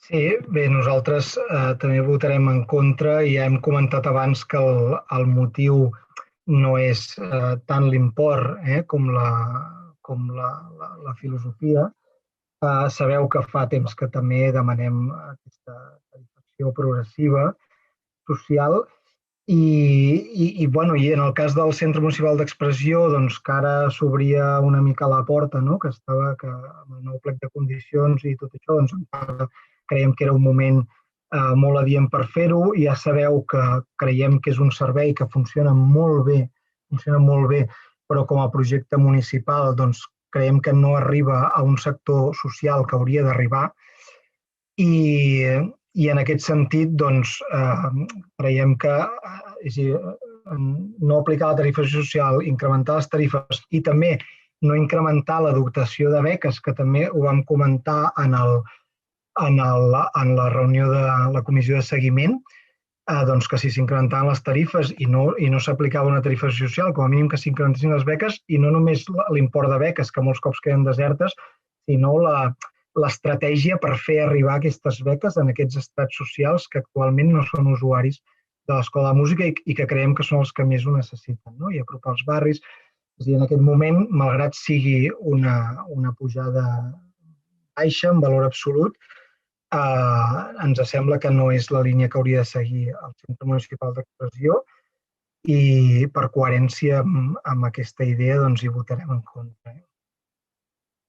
Sí, bé, nosaltres també votarem en contra i ja hem comentat abans que el motiu no és tant l'import com la filosofia. Sabeu que fa temps que també demanem aquesta tarifació progressiva social i en el cas del Centre Municipal d'Expressió, doncs, que ara s'obria una mica la porta, no? Que amb el nou plec de condicions i tot això, doncs encara creiem que era un moment molt adient per fer-ho. Ja sabeu que creiem que és un servei que funciona molt bé, però com a projecte municipal doncs, creiem que no arriba a un sector social que hauria d'arribar i, i en aquest sentit doncs, creiem que no aplicar la tarifació social, incrementar les tarifes i també no incrementar la dotació de beques, que també ho vam comentar en la reunió de la comissió de seguiment, doncs que si s'incrementaven les tarifes i no s'aplicava una tarifació social, com a mínim que s'incrementessin les beques, i no només l'import de beques, que molts cops queden desertes, sinó l'estratègia per fer arribar aquestes beques en aquests estrats socials que actualment no són usuaris de l'Escola de Música i que creiem que són els que més ho necessiten, no? I apropar els barris. És a dir, en aquest moment, malgrat sigui una pujada baixa en valor absolut, ens sembla que no és la línia que hauria de seguir el Centre Municipal d'Expressió i per coherència amb aquesta idea doncs hi votarem en contra.